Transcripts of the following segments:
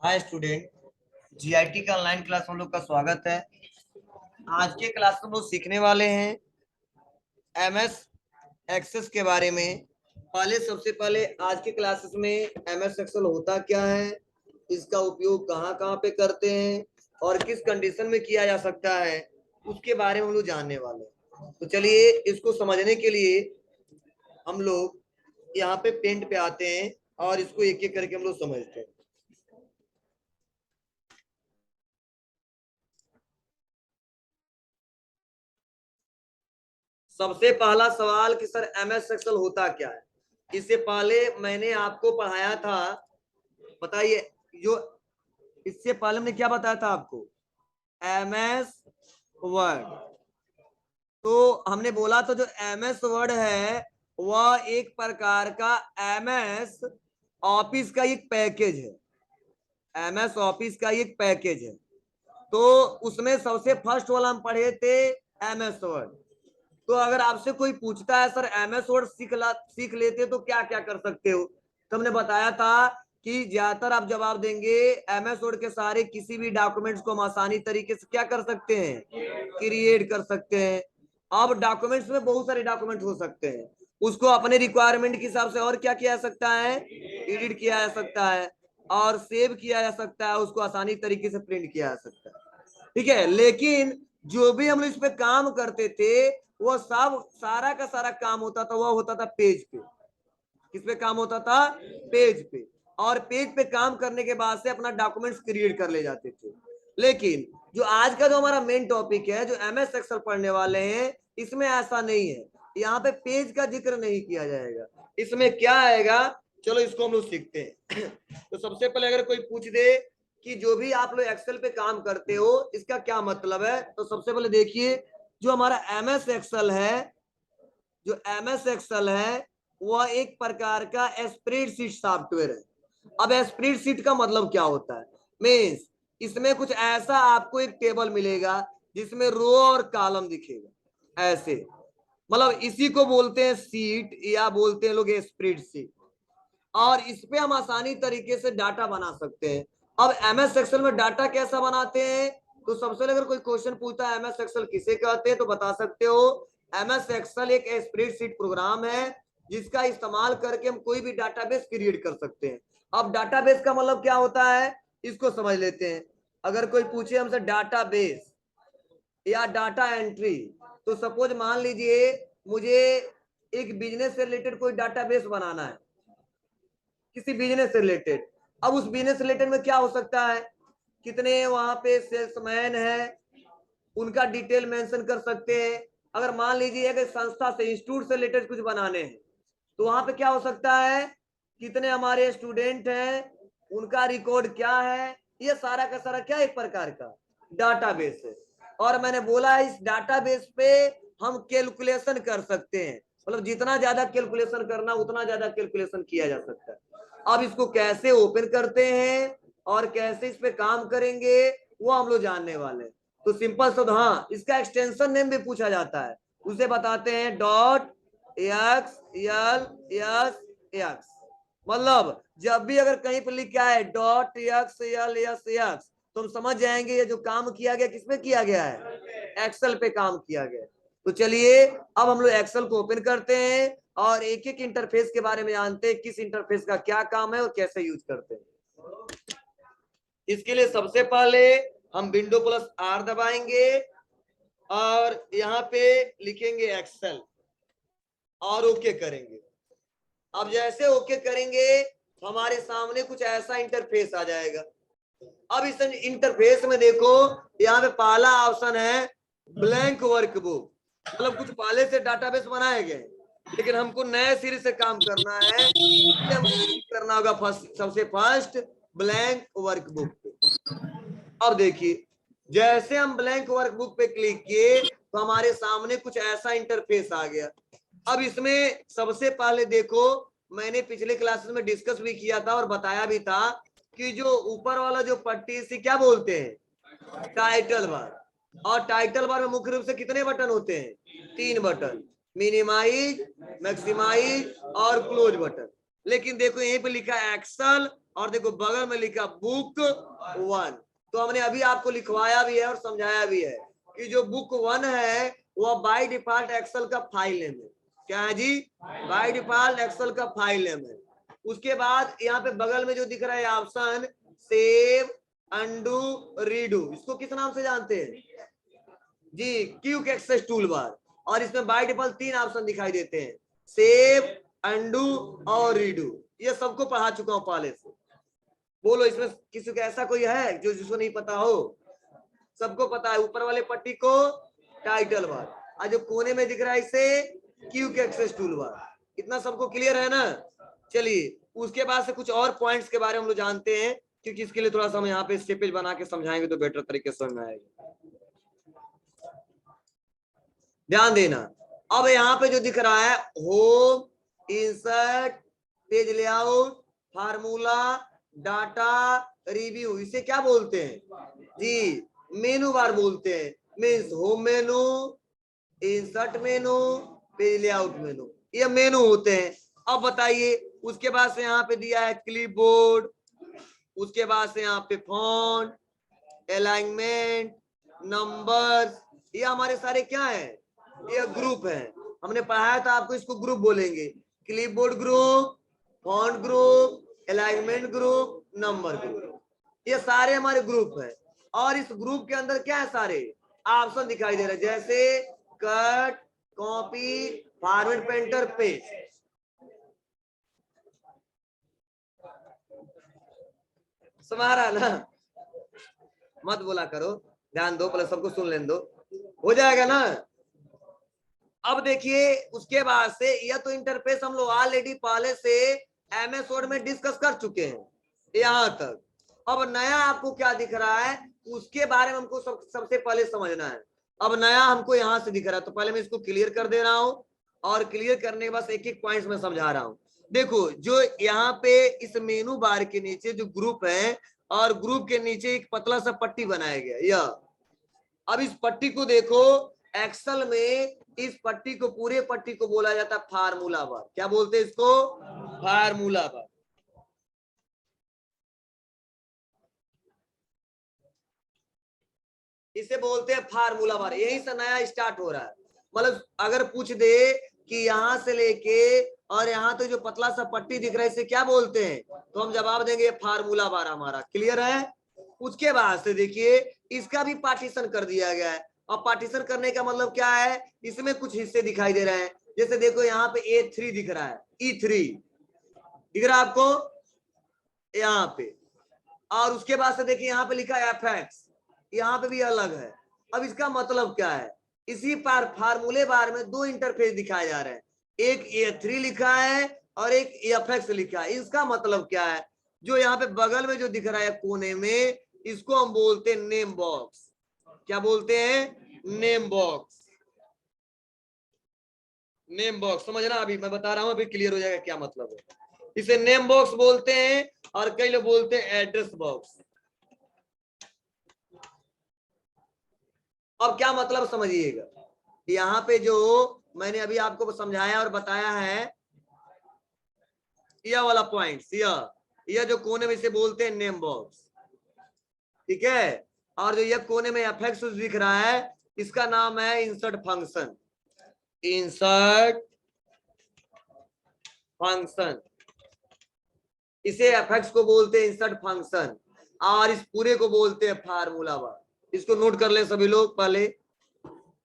Hi student. GIT का online class हम लोग का स्वागत है। आज के क्लास में हम लोग सीखने वाले हैं एमएस एक्सेस के बारे में। सबसे पहले आज के क्लासेस में एमएस एक्सेल होता क्या है, इसका उपयोग कहाँ कहाँ पे करते हैं और किस कंडीशन में किया जा सकता है, उसके बारे में हम लोग जानने वाले हैं। तो चलिए इसको समझने के लिए हम लोग यहाँ पे पेंट पे आते हैं और इसको एक एक करके हम लोग समझते हैं। सबसे पहला सवाल कि सर एमएस एक्सेल होता क्या है। इससे पहले मैंने आपको पढ़ाया था, बताइए, जो इससे पहले हमने क्या बताया था आपको, एमएस वर्ड। तो हमने बोला था जो एमएस वर्ड है वह एक प्रकार का एमएस ऑफिस का एक पैकेज है। एमएस ऑफिस का एक पैकेज है। तो उसमें सबसे फर्स्ट वाला हम पढ़े थे एमएस वर्ड। तो अगर आपसे कोई पूछता है सर एमएस वर्ड सीख लेते तो क्या क्या कर सकते हो, तो हमने बताया था कि ज्यादातर आप जवाब देंगे एमएस वर्ड के सारे किसी भी डॉक्यूमेंट्स को हम आसानी तरीके से क्या कर सकते हैं, क्रिएट कर सकते हैं। अब डॉक्यूमेंट्स में बहुत सारे डॉक्यूमेंट हो सकते हैं, उसको अपने रिक्वायरमेंट के हिसाब से और क्या किया जा सकता है, एडिट किया जा सकता है और सेव किया जा सकता है, उसको आसानी तरीके से प्रिंट किया जा सकता है। ठीक है, लेकिन जो भी हम लोग इस पे काम करते थे वो सब सारा का सारा काम होता था, वो होता था पेज पे। किस पे काम होता था, पेज पे। और पेज पे काम करने के बाद से अपना डॉक्यूमेंट्स क्रिएट कर ले जाते थे। लेकिन जो आज का जो हमारा मेन टॉपिक है, जो एमएस एक्सेल पढ़ने वाले हैं, इसमें ऐसा नहीं है। यहाँ पे पेज का जिक्र नहीं किया जाएगा। इसमें क्या आएगा, चलो इसको हम लोग सीखते हैं। तो सबसे पहले अगर कोई पूछ दे कि जो भी आप लोग एक्सेल पे काम करते हो इसका क्या मतलब है, तो सबसे पहले देखिए जो हमारा एमएस एक्सेल है, जो एमएस एक्सेल है वह एक प्रकार का स्प्रेडशीट सॉफ्टवेयर है। अब स्प्रेडशीट का मतलब क्या होता है, मीन्स इसमें कुछ ऐसा आपको एक टेबल मिलेगा जिसमें रो और कॉलम दिखेगा ऐसे, मतलब इसी को बोलते हैं सीट या बोलते हैं लोग स्प्रेडशीट। और इस पे हम आसानी तरीके से डाटा बना सकते हैं। अब एमएस एक्सेल में डाटा कैसा बनाते हैं, तो सबसे पहले अगर कोई क्वेश्चन पूछता है एमएस एक्सेल किसे कहते हैं, तो बता सकते हो एमएस एक्सेल एक स्प्रेडशीट प्रोग्राम है जिसका इस्तेमाल करके हम कोई भी डाटाबेस क्रिएट कर सकते हैं। अब डाटाबेस का मतलब क्या होता है, इसको समझ लेते हैं। अगर कोई पूछे हमसे डाटाबेस या डाटा एंट्री, तो सपोज मान लीजिए मुझे एक बिजनेस से रिलेटेड कोई डाटाबेस बनाना है, किसी बिजनेस से रिलेटेड। अब उस बिजनेस से रिलेटेड में क्या हो सकता है, कितने वहां पे सेल्समैन है, उनका डिटेल मेंशन कर सकते हैं। अगर मान लीजिए अगर संस्था से इंस्टीट्यूट से रिलेटेड कुछ बनाने हैं, तो वहां पे क्या हो सकता है, कितने हमारे स्टूडेंट हैं, उनका रिकॉर्ड क्या है। ये सारा का सारा क्या एक प्रकार का डाटाबेस है। और मैंने बोला इस डाटाबेस पे हम कैलकुलेशन कर सकते हैं, मतलब जितना ज्यादा कैलकुलेशन करना उतना ज्यादा कैलकुलेशन किया जा सकता है। अब इसको कैसे ओपन करते हैं और कैसे इस पे काम करेंगे वो हम लोग जानने वाले हैं। तो सिंपल शब्द, हाँ इसका एक्सटेंशन नेम भी पूछा जाता है, उसे बताते हैं dot x L S x. मतलब जब भी अगर कहीं पर लिखा है dot x L S x, तो हम समझ जाएंगे ये जो काम किया गया किस पे किया गया है, एक्सेल पे काम किया गया। तो चलिए अब हम लोग एक्सेल को ओपन करते हैं और एक एक इंटरफेस के बारे में जानते हैं, किस इंटरफेस का क्या काम है और कैसे यूज करते हैं। इसके लिए सबसे पहले हम विंडो प्लस आर दबाएंगे और यहाँ पे लिखेंगे एक्सेल और ओके करेंगे। अब जैसे ओके करेंगे हमारे सामने कुछ ऐसा इंटरफेस आ जाएगा। अब इस इंटरफेस में देखो यहाँ पे पहला ऑप्शन है ब्लैंक वर्कबुक, मतलब कुछ पहले से डाटाबेस बनाए गए लेकिन हमको नए सिरे से काम करना है, इसलिए हमको क्लिक करना होगा फर्स्ट, सबसे फर्स्ट ब्लैंक वर्कबुक पे। अब देखिए जैसे हम ब्लैंक वर्कबुक पे क्लिक किए तो हमारे सामने कुछ ऐसा इंटरफेस आ गया। अब इसमें सबसे पहले देखो, मैंने पिछले क्लासेस में डिस्कस भी किया था और बताया भी था कि जो ऊपर वाला जो पट्टी से क्या बोलते हैं, टाइटल बार। और टाइटल बार में मुख्य रूप से कितने बटन होते हैं, 3 बटन, मिनिमाइज, मैक्सिमाइज और क्लोज बटन। लेकिन देखो यहीं पे लिखा एक्सेल और देखो बगल में लिखा बुक 1। तो हमने अभी आपको लिखवाया भी है और समझाया भी है कि जो बुक 1 है वह बाय डिफॉल्ट एक्सेल का फाइल नेम है। क्या है जी? बाय डिफॉल्ट एक्सेल का फाइल नेम है। उसके बाद यहाँ पे बगल में जो दिख रहा है ऑप्शन सेव, अंडू, रीडू, इसको किस नाम से जानते हैं जी? Quick access tool bar. और इसमें बाय डिफॉल्ट 3 ऑप्शन दिखाई देते हैं, सेव, अंडू और रीडू। ये सबको पढ़ा चुका हूं पहले से। बोलो इसमें किसी को ऐसा कोई है जो जिसको नहीं पता हो? सबको पता है। ऊपर वाले पट्टी को टाइटल बार और जो कोने में दिख रहा है इसे क्विक एक्सेस टूल बार। इतना सबको क्लियर है ना? चलिए उसके बाद से कुछ और पॉइंट्स के बारे में हम लोग जानते हैं, क्योंकि इसके लिए थोड़ा सा हम यहाँ पे स्टेपेज बना के समझाएंगे तो बेटर तरीके से समझ में आएगा। ध्यान देना। अब यहाँ पे जो दिख रहा है home, insert, page layout, formula, data, review, इसे क्या बोलते हैं जी? मेनू बार बोलते हैं। मीन्स होम मेनू, इंसर्ट मेनू, पेज लेआउट मेनू, ये मेनू होते हैं। अब बताइए उसके बाद से यहाँ पे दिया है क्लिपबोर्ड, उसके बाद से यहाँ पे फॉन्ट, अलाइनमेंट, नंबर्स, ये हमारे सारे क्या है? ये ग्रुप है। हमने पढ़ाया था आपको, इसको ग्रुप बोलेंगे। Clipboard group, font group, alignment group, number group, ये सारे हमारे ग्रुप है। और इस ग्रुप के अंदर क्या है? सारे ऑप्शन दिखाई दे रहे हैं, जैसे cut, copy, forward, painter, paste. समझ रहा ना? मत बोला करो, ध्यान दो, पहले सबको सुन लेने दो, हो जाएगा ना? अब देखिए उसके बाद से यह तो इंटरफेस हम लोग ऑलरेडी पहले से एमएस वर्ड में डिस्कस कर चुके हैं यहां तक। अब नया आपको क्या दिख रहा है उसके बारे में हमको सबसे पहले समझना है। अब नया हमको यहां से दिख रहा है, तो पहले मैं इसको क्लियर कर दे रहा हूं और क्लियर करने के बाद एक एक पॉइंट में समझा रहा हूं। देखो जो यहाँ पे इस मेनू बार के नीचे जो ग्रुप है और ग्रुप के नीचे एक पतला सा पट्टी बनाया गया यह। अब इस पट्टी को देखो, एक्सेल में इस पट्टी को, पूरे पट्टी को बोला जाता है फार्मूला बार। क्या बोलते हैं इसको? फार्मूला बार। इसे बोलते हैं फार्मूला बार। यहीं से नया स्टार्ट हो रहा है। मतलब अगर पूछ दे कि यहां से लेके और यहाँ तो जो पतला सा पट्टी दिख रहा है इसे क्या बोलते हैं, तो हम जवाब देंगे फार्मूला बार हमारा। क्लियर है? उसके बाद से देखिए इसका भी पार्टीशन कर दिया गया है। और पार्टीशन करने का मतलब क्या है? इसमें कुछ हिस्से दिखाई दे रहे हैं, जैसे देखो यहाँ पे A3 दिख रहा है, E3 दिख रहा है आपको यहाँ पे। और उसके बाद से देखिए यहाँ पे लिखा है FX, यहाँ पे भी अलग है। अब इसका मतलब क्या है? इसी पर फार्मूले बार में दो इंटरफेस दिखाए जा रहे हैं, एक A3 लिखा है और एक FX लिखा है। इसका मतलब क्या है? जो यहाँ पे बगल में जो दिख रहा है कोने में, इसको हम बोलते हैं नेम बॉक्स। क्या बोलते हैं? Name box. नेम बॉक्स समझना, अभी मैं बता रहा हूं, अभी क्लियर हो जाएगा क्या मतलब है। इसे नेम बॉक्स बोलते हैं और कई लोग बोलते हैं एड्रेस बॉक्स। अब क्या मतलब समझिएगा, यहाँ पे जो मैंने अभी आपको समझाया और बताया है यह वाला पॉइंट, यह जो कोने में इसे बोलते हैं नेम बॉक्स, ठीक है। और जो यह कोने में एफएक्स दिख रहा है इसका नाम है इंसर्ट फंक्शन। इंसर्ट फंक्शन, इसे एफएक्स को बोलते हैं इंसर्ट फंक्शन और इस पूरे को बोलते हैं फार्मूला बार। इसको नोट कर ले सभी लोग। पहले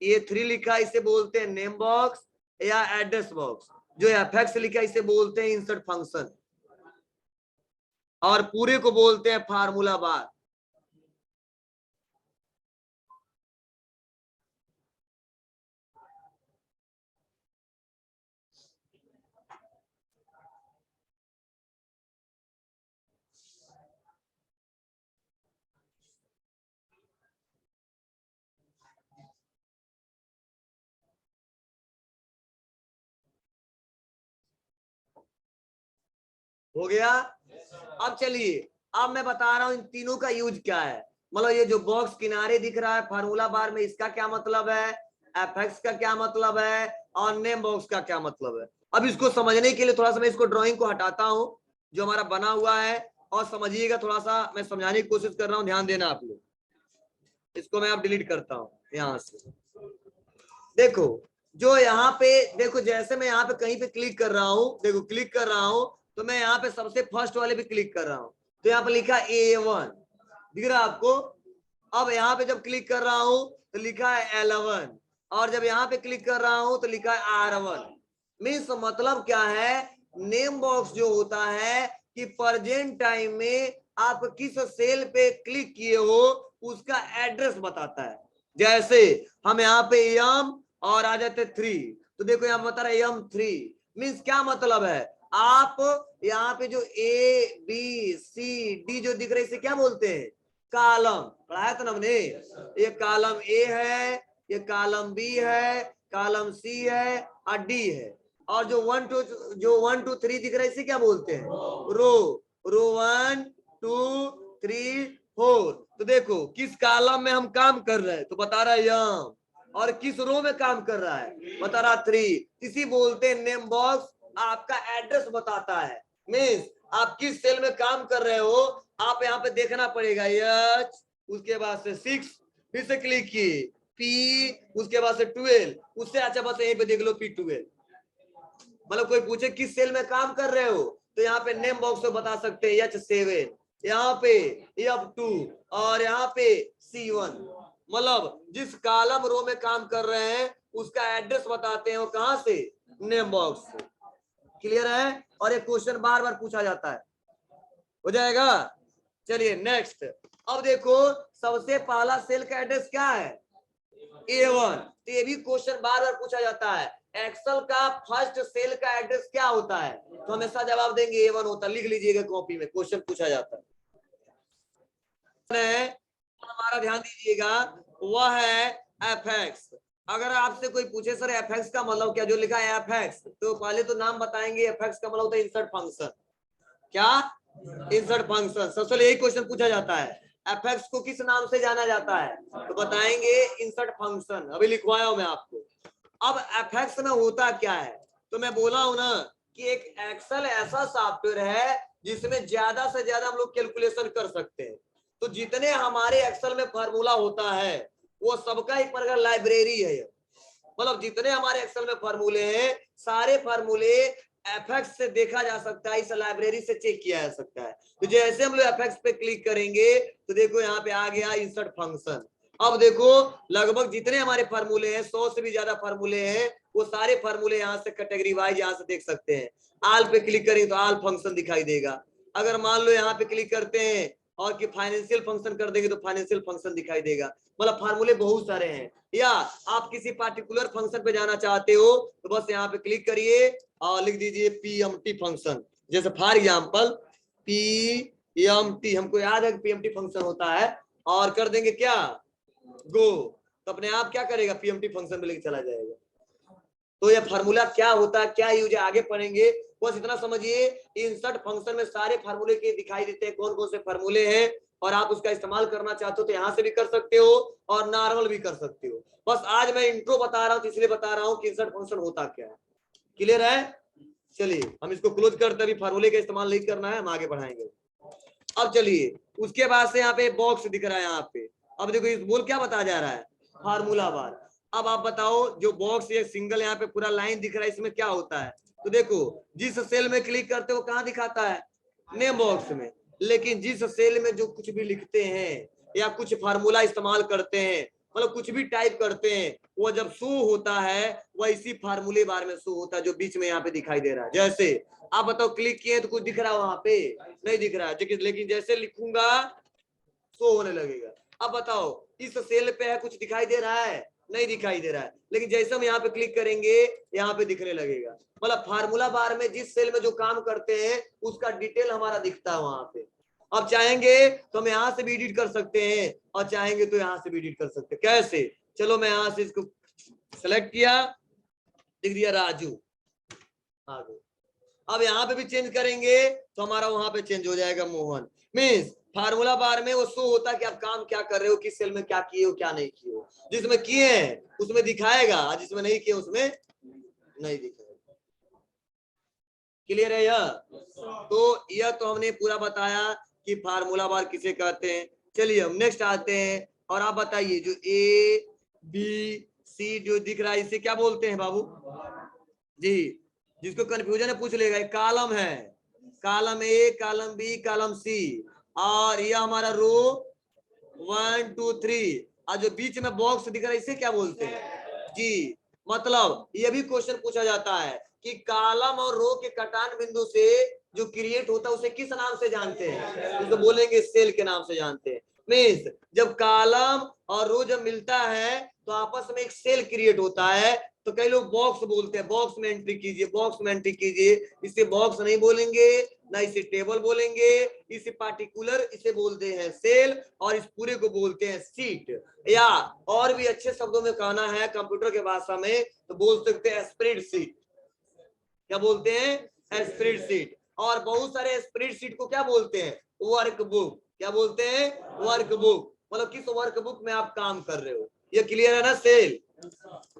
A3 लिखा इसे बोलते हैं नेम बॉक्स या एड्रेस बॉक्स, जो एफएक्स लिखा इसे बोलते हैं इंसर्ट फंक्शन और पूरे को बोलते हैं फार्मूला बार। हो गया? अब चलिए, अब मैं बता रहा हूं इन तीनों का यूज क्या है। मतलब ये जो बॉक्स किनारे दिख रहा है फार्मूला बार में, इसका क्या मतलब है, एफएक्स का क्या मतलब है और नेम बॉक्स का क्या मतलब है। अब इसको समझने के लिए थोड़ा सा मैं इसको ड्राइंग को हटाता हूं जो हमारा बना हुआ है, और समझिएगा, थोड़ा सा मैं समझाने की कोशिश कर रहा हूं, ध्यान देना आप लोग। इसको मैं अब डिलीट करता हूं यहां से। देखो जो यहाँ पे, देखो जैसे मैं यहाँ पे कहीं पे क्लिक कर रहा हूँ, देखो क्लिक कर रहा हूँ, तो मैं यहाँ पे सबसे फर्स्ट वाले पे क्लिक कर रहा हूँ, तो यहाँ पे लिखा A1, दिख रहा है आपको। अब यहाँ पे जब क्लिक कर रहा हूँ तो लिखा है L1, और जब यहाँ पे क्लिक कर रहा हूँ तो लिखा है R1। मीन्स मतलब क्या है, नेम बॉक्स जो होता है कि प्रेजेंट टाइम में आप किस सेल पे क्लिक किए हो उसका एड्रेस बताता है। जैसे हम यहाँ पे एम और आ जाते 3, तो देखो यहाँ बता रहा है M3, मीन्स क्या मतलब है, आप यहाँ पे जो ABCD जो दिख रहे हैं इसे क्या बोलते हैं, कॉलम। पढ़ाया था ना हमने, ये कॉलम A है, ये कॉलम B है, कॉलम C है और D है, और जो 1 2 3 दिख रहा है इसे क्या बोलते हैं, रो। रो 1 2 3 4। तो देखो किस कॉलम में हम काम कर रहे हैं तो बता रहा है यम, और किस रो में काम कर रहा है बता रहा 3। इसी बोलते हैं नेम बॉक्स, आपका एड्रेस बताता है। मीन्स आप किस सेल में काम कर रहे हो आप यहाँ पे देखना पड़ेगा, H, उसके बाद से 6, फिर से क्लिक किए P, उसके बाद से 12, उससे अच्छा बस यहीं पे देख लो P12। मतलब कोई पूछे किस सेल में काम कर रहे हो तो यहाँ पे नेम बॉक्स में बता सकते हैं H7, यहाँ पे F2 और यहाँ पे C1। मतलब जिस कॉलम रो में काम कर रहे हैं उसका एड्रेस बताते हैं, वो कहां से, नेम बॉक्स से। क्लियर है, और एक क्वेश्चन बार बार पूछा जाता है, हो जाएगा। चलिए नेक्स्ट, अब देखो सबसे पहला सेल का एड्रेस क्या है, A1। तो ये भी क्वेश्चन बार बार पूछा जाता है, एक्सेल का फर्स्ट सेल का एड्रेस क्या होता है, तो हमेशा जवाब देंगे A1 होता है। लिख लीजिएगा कॉपी में, क्वेश्चन पूछा जाता है। हमारा ध्यान दीजिएगा, वह है एफएक्स। अगर आपसे कोई पूछे सर एफएक्स का मतलब क्या, जो लिखा है एफएक्स, तो पहले तो नाम बताएंगे, एफएक्स का मतलब होता है इंसर्ट फंक्शन। क्या, इंसर्ट फंक्शन। सबसे यही क्वेश्चन पूछा जाता है, एफएक्स को किस नाम से जाना जाता है, तो बताएंगे इंसर्ट फंक्शन। अभी लिखवाया हूं मैं आपको। अब एफएक्स में होता क्या है, तो मैं बोला हूं ना कि एक एक्सेल ऐसा सॉफ्टवेयर है जिसमें ज्यादा से ज्यादा हम लोग कैलकुलेशन कर सकते हैं। तो जितने हमारे एक्सेल में फार्मूला होता है वो सबका एक प्रकार लाइब्रेरी है। मतलब जितने हमारे एक्सेल में फार्मूले हैं सारे फार्मूले एफएक्स से देखा जा सकता है, इस लाइब्रेरी से चेक किया जा सकता है। तो जैसे हम लोग एफएक्स पे क्लिक करेंगे तो देखो यहाँ पे आ गया इंसर्ट फंक्शन। अब देखो लगभग जितने हमारे फार्मूले हैं 100 से भी ज्यादा फार्मूले हैं, वो सारे फार्मूले यहाँ से कैटेगरी वाइज यहाँ से देख सकते हैं। आल पे क्लिक करेंगे तो आल फंक्शन दिखाई देगा। अगर मान लो यहाँ पे क्लिक करते हैं और कि फाइनेंशियल फंक्शन कर देंगे तो फाइनेंशियल फंक्शन दिखाई देगा। मतलब फार्मूले बहुत सारे हैं। या आप किसी पार्टिकुलर फंक्शन पे जाना चाहते हो तो बस यहाँ पे क्लिक करिए और लिख दीजिए पीएमटी फंक्शन। जैसे फॉर एग्जांपल पीएमटी, हमको याद है पीएमटी फंक्शन होता है, और कर देंगे क्या, गो, तो अपने आप क्या करेगा, पीएमटी फंक्शन पे लेके चला जाएगा। तो ये फार्मूला क्या होता है, क्या यूज है, आगे पढ़ेंगे। बस इतना समझिए, इंसर्ट फंक्शन में सारे फार्मूले के दिखाई देते हैं, कौन कौन से फार्मूले हैं, और आप उसका इस्तेमाल करना चाहते हो तो यहाँ से भी कर सकते हो और नॉर्मल भी कर सकते हो। बस आज मैं इंट्रो बता रहा हूँ इसलिए बता रहा हूँ कि इंसर्ट फंक्शन होता क्या है। क्लियर है, चलिए हम इसको क्लोज करते, अभी फार्मूले का इस्तेमाल नहीं करना है, हम आगे बढ़ाएंगे। अब चलिए उसके बाद से यहाँ पे बॉक्स दिख रहा है यहाँ पे। अब देखो इस बोल क्या बता जा रहा है, फार्मूला बार। अब आप बताओ जो बॉक्स ये सिंगल यहाँ पे पूरा लाइन दिख रहा है इसमें क्या होता है, तो देखो जिस सेल में क्लिक करते हो कहाँ दिखाता है, नेम बॉक्स में। लेकिन जिस सेल में जो कुछ भी लिखते हैं या कुछ फार्मूला इस्तेमाल करते हैं, मतलब कुछ भी टाइप करते हैं, वो जब शो होता है वह इसी फार्मूले बार में शो होता है जो बीच में यहाँ पे दिखाई दे रहा है। जैसे आप बताओ क्लिक किए तो कुछ दिख रहा है वहां पे, नहीं दिख रहा है, लेकिन जैसे लिखूंगा शो होने लगेगा। अब बताओ इस सेल पे है कुछ दिखाई दे रहा है, नहीं दिखाई दे रहा है, लेकिन जैसे हम यहाँ पे क्लिक करेंगे यहाँ पे दिखने लगेगा। मतलब फार्मूला बार में जिस सेल में जो काम करते हैं उसका डिटेल हमारा दिखता है वहां पे। अब चाहेंगे तो हम यहाँ से भी एडिट कर सकते हैं और चाहेंगे तो यहाँ से भी एडिट कर सकते हैं। कैसे, चलो मैं यहाँ से इसको सेलेक्ट किया, लिख दिया राजू, आगे। अब यहाँ पे भी चेंज करेंगे तो हमारा वहां पे चेंज हो जाएगा मोहन। मीन्स फार्मूला बार में वो शो होता है कि आप काम क्या कर रहे हो, किस सेल में क्या किए हो क्या नहीं किए हो। जिसमें किए हैं उसमें दिखाएगा, जिसमें नहीं किए उसमें नहीं दिखाएगा। क्लियर है यह? तो यह तो हमने पूरा बताया कि फार्मूला बार किसे कहते हैं। चलिए हम नेक्स्ट आते हैं, और आप बताइए जो ए बी सी जो दिख रहा है इसे क्या बोलते हैं बाबू जी? जिसको कंफ्यूजन है पूछ लेगा। एक कॉलम है, column A, column B, column C, और यह हमारा रो 1 2 3, और जो बीच में बॉक्स दिख रहा है इसे क्या बोलते हैं जी? मतलब ये भी क्वेश्चन पूछा जाता है कि कॉलम और रो के कटान बिंदु से जो क्रिएट होता है उसे किस नाम से जानते हैं? उसको बोलेंगे सेल के नाम से जानते हैं। मीन्स जब कॉलम और रो जब मिलता है तो आपस में एक सेल क्रिएट होता है। तो कई लोग बॉक्स बोलते हैं, बॉक्स में एंट्री कीजिए, बॉक्स में एंट्री कीजिए। इसे बॉक्स नहीं बोलेंगे, ना इसे टेबल बोलेंगे, इसे पार्टिकुलर इसे बोलते हैं सेल, और इस पूरे को बोलते हैं सीट। या और भी अच्छे शब्दों में कहना है कंप्यूटर के भाषा में तो बोल सकते हैं स्प्रेडशीट। क्या बोलते हैं? स्प्रेडशीट। और बहुत सारे स्प्रेडशीट को क्या बोलते हैं? वर्कबुक। क्या बोलते हैं? वर्कबुक। मतलब किस वर्कबुक में आप काम कर रहे हो। ये क्लियर है ना सेल?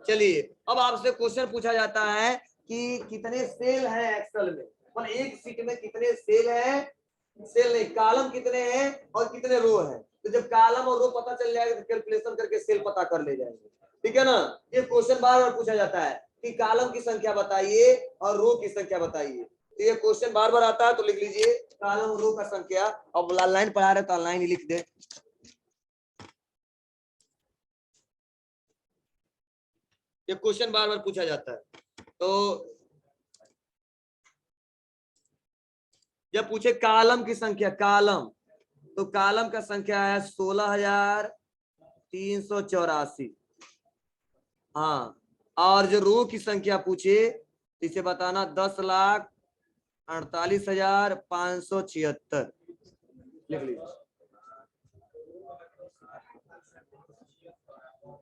चलिए अब आपसे क्वेश्चन पूछा जाता है कि कितने सेल हैं एक्सेल में, मतलब एक सीट में कितने सेल हैं? सेल नहीं, कॉलम कितने हैं और कितने रो हैं। तो जब कॉलम और रो पता चल जाएगा तो कैलकुलेशन करके सेल पता कर ले जाएंगे। ठीक है ना? ये क्वेश्चन बार बार पूछा जाता है कि कॉलम की संख्या बताइए और रो की संख्या बताइए। तो ये क्वेश्चन बार बार आता है, तो लिख लीजिए कॉलम रो का संख्या। अब ऑनलाइन पढ़ा रहे तो ऑनलाइन ही लिख दे। ये क्वेश्चन बार बार पूछा जाता है। तो जब पूछे कॉलम की संख्या, कॉलम, तो कॉलम का संख्या है 16,384। हाँ, और जो रो की संख्या पूछे तो इसे बताना 10,48,576। लिख लीजिए।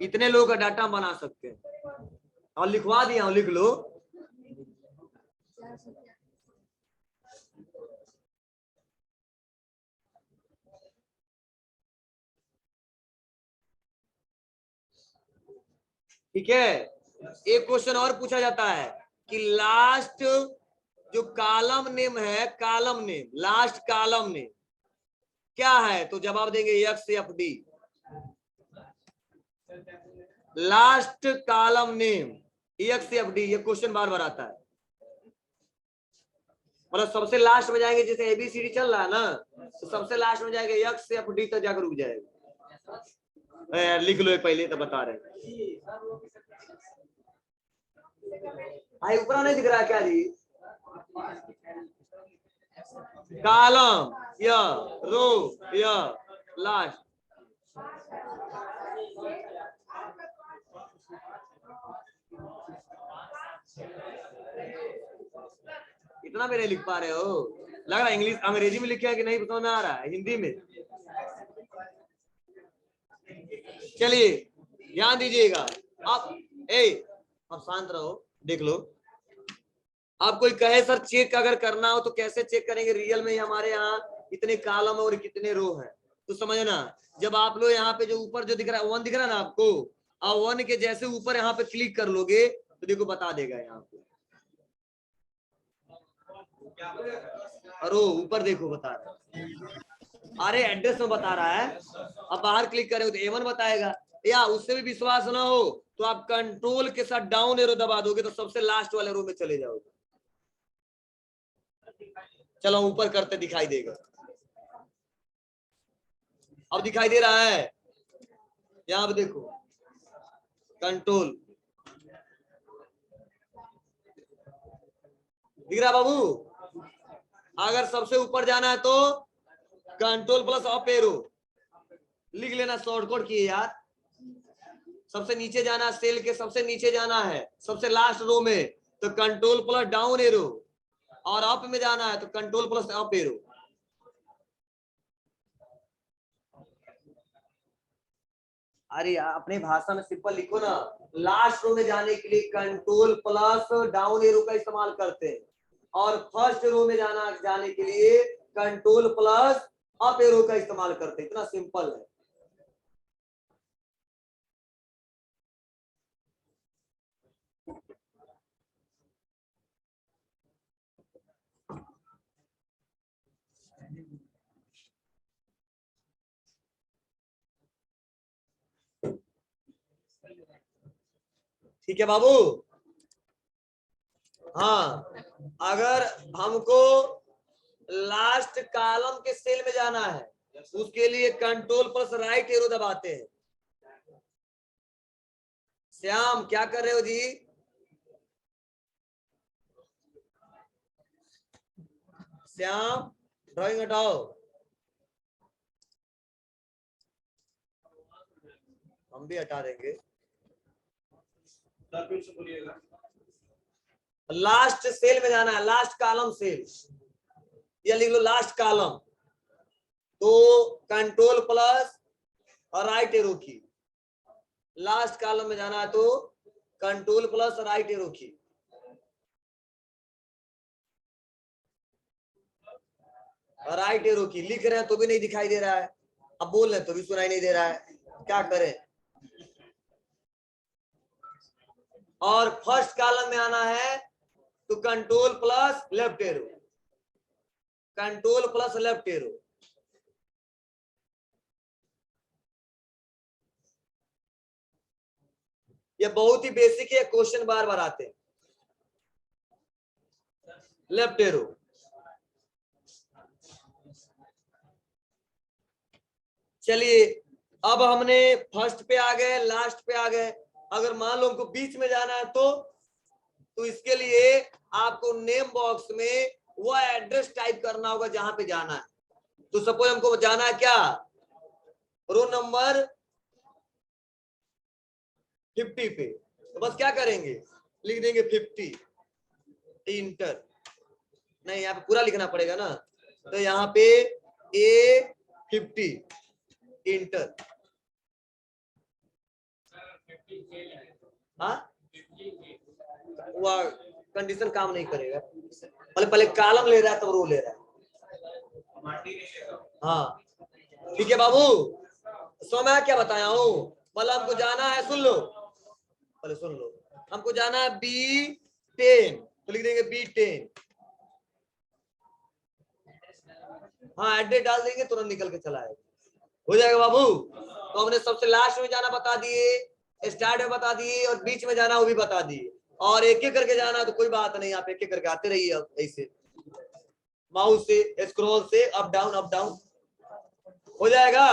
इतने लोगों का डाटा बना सकते हैं, और लिखवा दिया हूं, लिख लो। ठीक है। एक क्वेश्चन और पूछा जाता है कि लास्ट जो कॉलम नेम है, column name, last column name क्या है? तो जवाब देंगे XFD। Last column name XFD। ये क्वेश्चन बार बार आता है। मतलब सबसे लास्ट में जाएंगे, जैसे ABCD चल रहा है ना, तो सबसे लास्ट में जाएंगे XFD तक जाकर रुक जाएगा। लिख लो एक पहले तो बता रहे भाई, ऊपर नहीं दिख रहा क्या जी? कॉलम या रो या लास्ट। इतना भी नहीं लिख पा रहे हो, लग रहा है इंग्लिश अंग्रेजी में लिखे है कि नहीं समझ में आ रहा है, हिंदी में। चलिए ध्यान दीजिएगा। अब शांत रहो, देख लो। आप कोई कहे सर चेक अगर करना हो तो कैसे चेक करेंगे रियल में हमारे यहाँ कितने कॉलम और कितने रो हैं? तो समझना, जब आप लोग यहाँ पे जो ऊपर जो दिख रहा है 1 दिख रहा है ना आपको, और 1 के जैसे ऊपर यहाँ पे क्लिक कर लोगे तो देखो बता देगा यहाँ पे। अरे ऊपर देखो बता रहा है, अरे एड्रेस में बता रहा है। अब बाहर क्लिक करेंगे तो A1 बताएगा। या उससे भी विश्वास ना हो तो आप कंट्रोल के साथ डाउन एरो दबा दोगे तो सबसे लास्ट वाले रो में चले जाओगे। चलो ऊपर करते दिखाई देगा। अब दिखाई दे रहा है, यहाँ पे देखो कंट्रोल दिख रहा बाबू। अगर सबसे ऊपर जाना है तो कंट्रोल प्लस अप एरो लिख लेना, शॉर्टकट किए यार। सबसे नीचे जाना, सेल के सबसे नीचे जाना है सबसे लास्ट रो में तो कंट्रोल प्लस डाउन एरो, और अप में जाना है तो कंट्रोल प्लस अप एरो। अरे अपने भाषा में सिंपल लिखो ना, लास्ट रो में जाने के लिए कंट्रोल प्लस डाउन एरो का इस्तेमाल करते हैं, और फर्स्ट रो में जाने के लिए कंट्रोल प्लस अप एरो का इस्तेमाल करते हैं। इतना सिंपल है। ठीक है बाबू। हाँ, अगर हमको लास्ट कॉलम के सेल में जाना है उसके लिए कंट्रोल प्लस राइट एरो दबाते हैं। श्याम क्या कर रहे हो जी? श्याम ड्राइंग हटाओ। हम भी हटा देंगे। लास्ट सेल में जाना है, लास्ट कॉलम सेल, या लिख लो लास्ट कॉलम। तो कंट्रोल प्लस और राइट एरो की, लास्ट कॉलम में जाना है तो कंट्रोल प्लस राइट एरो की। राइट एरो की लिख रहे हैं तो भी नहीं दिखाई दे रहा है, अब बोल रहे तो भी सुनाई नहीं दे रहा है, क्या करें? और फर्स्ट कॉलम में आना है तो control plus left arrow, control plus left arrow. ये बहुत ही बेसिक है, क्वेश्चन बार बार आते हैं। लेफ्ट एरो, चलिए अब हमने फर्स्ट पे आ गए, लास्ट पे आ गए। अगर मान लो हमको बीच में जाना है तो इसके लिए आपको नेम बॉक्स में वो एड्रेस टाइप करना होगा जहां पे जाना है। तो सपोज हमको जाना है क्या, रोल नंबर 50 पे, तो बस क्या करेंगे, लिख देंगे 50, इंटर। नहीं, यहाँ पे पूरा लिखना पड़ेगा ना, तो यहाँ पे A50, इंटर। हाँ, वह कंडीशन काम नहीं करेगा, पहले कॉलम ले रहा है तब रो ले रहा है। हाँ ठीक है बाबू, सो मैं क्या बताया हूँ, मतलब हमको जाना है, सुन लो पहले, सुन लो, हमको जाना है B10, तो लिख देंगे B10। हाँ, एड्रेस डाल देंगे, तुरंत निकल के चला आएगा, हो जाएगा बाबू। तो हमने सबसे लास्ट में जाना बता दिए, स्टार्ट में बता दिए, और बीच में जाना वो भी बता दिए, और एक एक करके जाना तो कोई बात नहीं, आप एक एक करके आते रहिए ऐसे माउस से स्क्रॉल से अप डाउन हो जाएगा।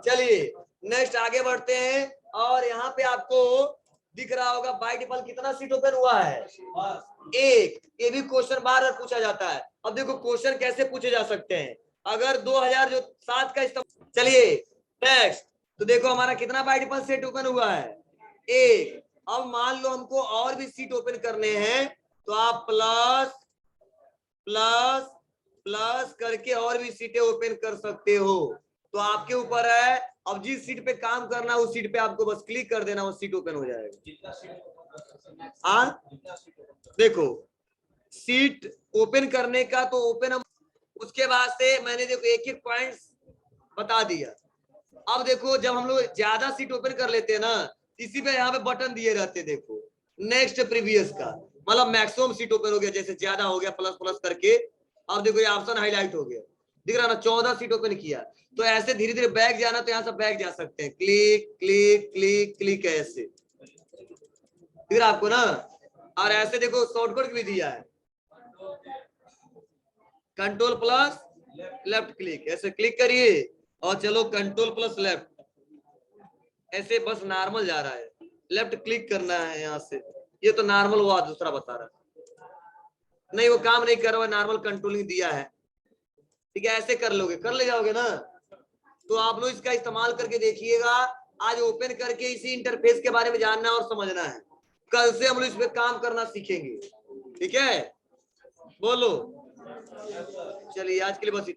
चलिए नेक्स्ट आगे बढ़ते हैं, और यहाँ पे आपको दिख रहा होगा बाय डिफॉल्ट कितना सीट ओपन हुआ है, एक। ये भी क्वेश्चन बार बार पूछा जाता है। अब देखो क्वेश्चन कैसे पूछे जा सकते हैं, अगर 2007 का इस्तेमाल, चलिए नेक्स्ट, तो देखो हमारा कितना बाय डिफॉल्ट सीट ओपन हुआ है, एक। अब मान लो हमको और भी सीट ओपन करने हैं, तो आप प्लस प्लस प्लस करके और भी सीटें ओपन कर सकते हो, तो आपके ऊपर है। अब जिस सीट पे काम करना है उस सीट पे आपको बस क्लिक कर देना, वो सीट ओपन हो जाएगा। हाँ देखो, सीट ओपन करने का तो ओपन हम, उसके बाद से मैंने देखो एक एक पॉइंट्स बता दिया। अब देखो जब हम लोग ज्यादा सीट ओपन कर लेते हैं ना, इसी पे यहाँ पे बटन दिए रहते, देखो नेक्स्ट प्रीवियस का, मतलब मैक्सिमम सीट ओपन हो गया, जैसे ज्यादा हो गया प्लस प्लस करके। अब देखो ये ऑप्शन हाईलाइट हो गया, दिख रहा ना, 14 सीट ओपन किया। तो ऐसे धीरे धीरे बैक जाना, तो यहाँ से बैक जा सकते हैं, क्लिक क्लिक क्लिक क्लिक, ऐसे दिख रहा आपको ना। और ऐसे देखो शॉर्टकट भी दिया है, कंट्रोल प्लस लेफ्ट क्लिक, ऐसे क्लिक करिए और चलो कंट्रोल प्लस लेफ्ट, ऐसे बस नॉर्मल जा रहा है, लेफ्ट क्लिक करना है यहाँ से। ये तो नॉर्मल हुआ, दूसरा बता रहा नहीं, वो काम नहीं कर रहा है, नॉर्मल कंट्रोलिंग दिया है। ठीक है, ऐसे कर लोगे, कर ले जाओगे ना, तो आप लोग इसका इस्तेमाल करके देखिएगा। आज ओपन करके इसी इंटरफेस के बारे में जानना और समझना है, कल से हम लोग इस पे काम करना सीखेंगे। ठीक है, बोलो। चलिए आज के लिए बस इतना।